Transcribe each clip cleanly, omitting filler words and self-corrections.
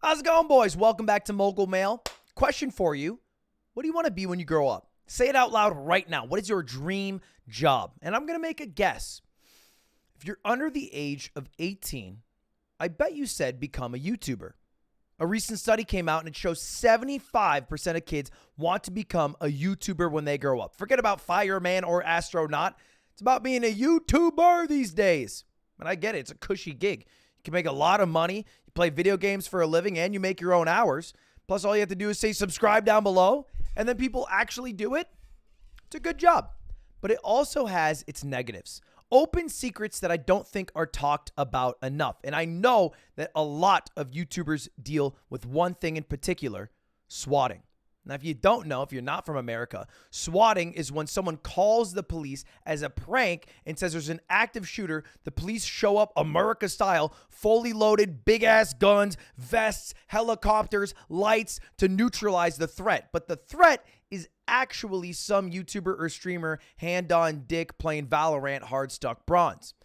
How's it going, boys? Welcome back to Mogul Mail. Question for you. What do you want to be when you grow up? Say it out loud right now. What is your dream job? And I'm going to make a guess. If you're under the age of 18, I bet you said become a YouTuber. A recent study came out and it shows 75% of kids want to become a YouTuber when they grow up. Forget about fireman or astronaut. It's about being a YouTuber these days. And I get it. It's a cushy gig. You can make a lot of money. You play video games for a living and you make your own hours. Plus, all you have to do is say subscribe down below, and then people actually do it. It's a good job. But it also has its negatives. Open secrets that I don't think are talked about enough. And I know that a lot of YouTubers deal with one thing in particular, swatting. Now, if you don't know, if you're not from America, swatting is when someone calls the police as a prank and says there's an active shooter. The police show up America style, fully loaded, big-ass guns, vests, helicopters, lights to neutralize the threat. But the threat is actually some YouTuber or streamer hand-on dick playing Valorant hard-stuck bronze.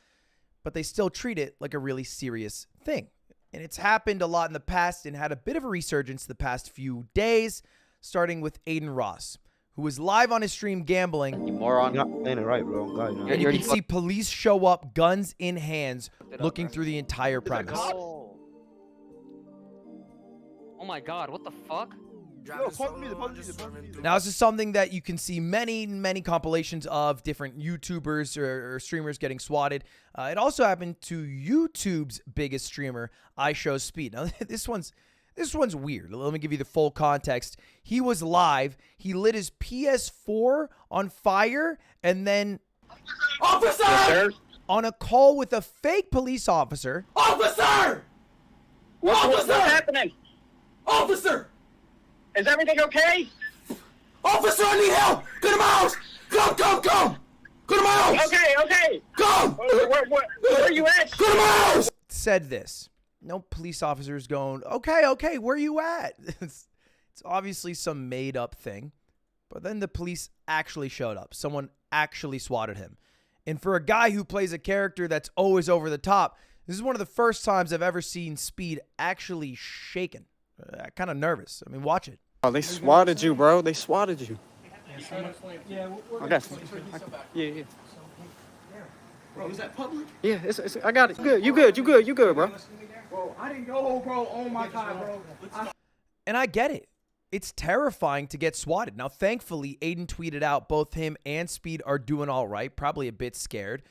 But they still treat it like a really serious thing. And it's happened a lot in the past and had a bit of a resurgence the past few days, starting with Aiden Ross, who was live on his stream gambling. You moron. You're not playing it right, bro. God, And you can see police show up, guns in hands, looking through the entire premise. Oh my god, what the fuck? Now, this is something that you can see many compilations of different YouTubers or streamers getting swatted. It also happened to YouTube's biggest streamer, iShowSpeed. Now, this one's weird. Let me give you the full context. He was live. He lit his PS4 on fire and then Officer! on a call with a fake police officer. Officer! What's happening? Officer! Is everything okay? Officer, I need help! Go to my house! Come! Go to my house! Okay. Come! Where are you at? Go to my house! Said this. No police officers going, okay, where you at? It's obviously some made up thing. But then the police actually showed up. Someone actually swatted him. And for a guy who plays a character that's always over the top, this is one of the first times I've ever seen Speed actually shaken. Kind of nervous. I mean, watch it. Oh, they swatted you, bro. They swatted you. Okay. Yeah. Bro, is that public? Yeah, it's I got it. You good, bro. Bro, I didn't go, bro. Oh my god, bro. And I get it. It's terrifying to get swatted. Now, thankfully, Aiden tweeted out both him and Speed are doing all right, probably a bit scared.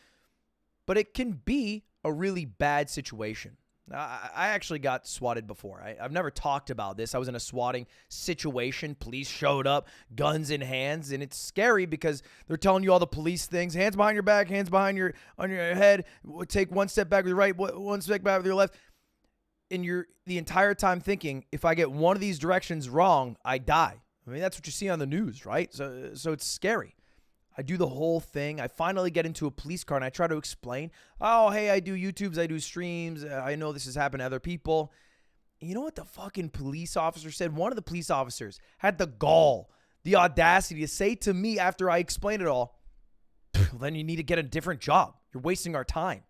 But it can be a really bad situation. I actually got swatted before. I've never talked about this. I was in a swatting situation. Police showed up, guns in hands, and it's scary because they're telling you all the police things. Hands behind your back, hands behind on your head. Take one step back with your right, one step back with your left. And you're the entire time thinking, if I get one of these directions wrong, I die. I mean, that's what you see on the news, right? So it's scary. I do the whole thing. I finally get into a police car and I try to explain, oh, hey, I do YouTubes, I do streams. I know this has happened to other people. You know what the fucking police officer said? One of the police officers had the gall, the audacity to say to me after I explained it all, well, then you need to get a different job. You're wasting our time.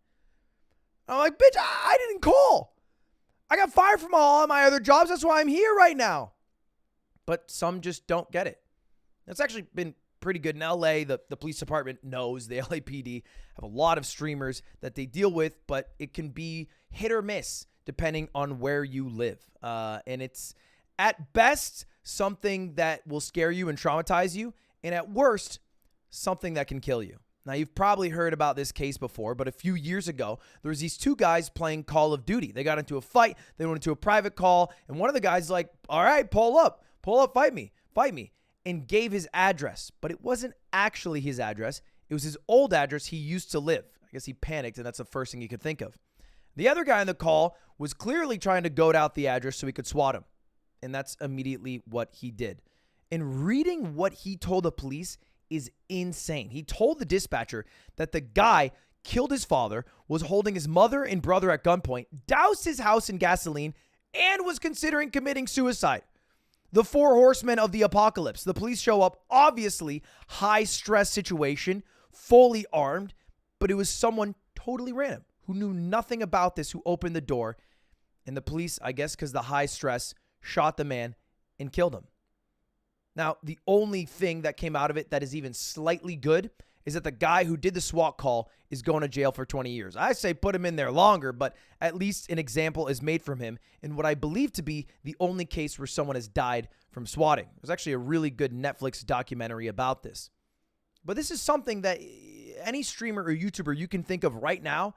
I'm like, bitch, I didn't call. I got fired from all of my other jobs. That's why I'm here right now. But some just don't get it. That's actually been pretty good in LA. The police department knows the LAPD have a lot of streamers that they deal with, but it can be hit or miss depending on where you live. And it's at best something that will scare you and traumatize you, and at worst, something that can kill you. Now, you've probably heard about this case before, but a few years ago, there was these two guys playing Call of Duty. They got into a fight. They went into a private call, and one of the guys like, all right, pull up, fight me, and gave his address. But it wasn't actually his address. It was his old address he used to live. I guess he panicked, and that's the first thing he could think of. The other guy on the call was clearly trying to goad out the address so he could swat him, and that's immediately what he did. And reading what he told the police is insane. He told the dispatcher that the guy killed his father, was holding his mother and brother at gunpoint, doused his house in gasoline, and was considering committing suicide. The four horsemen of the apocalypse. The police show up, obviously high stress situation, fully armed, but it was someone totally random who knew nothing about this who opened the door. And the police, I guess because the high stress, shot the man and killed him. Now, the only thing that came out of it that is even slightly good is that the guy who did the SWAT call is going to jail for 20 years. I say put him in there longer, but at least an example is made from him in what I believe to be the only case where someone has died from swatting. There's actually a really good Netflix documentary about this. But this is something that any streamer or YouTuber you can think of right now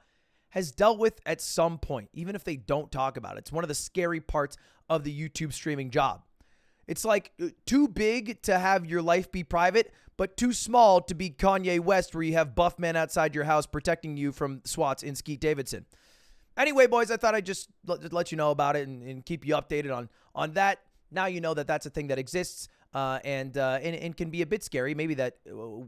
has dealt with at some point, even if they don't talk about it. It's one of the scary parts of the YouTube streaming job. It's like too big to have your life be private, but too small to be Kanye West, where you have buff men outside your house protecting you from SWATs in Skeet Davidson. Anyway, boys, I thought I'd just let you know about it and keep you updated on that. Now you know that that's a thing that exists and can be a bit scary. Maybe that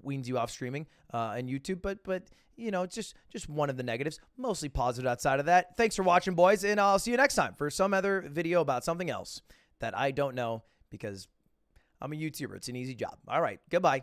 weans you off streaming and YouTube, but you know, it's just one of the negatives. Mostly positive outside of that. Thanks for watching, boys, and I'll see you next time for some other video about something else that I don't know because I'm a YouTuber. It's an easy job. All right, goodbye.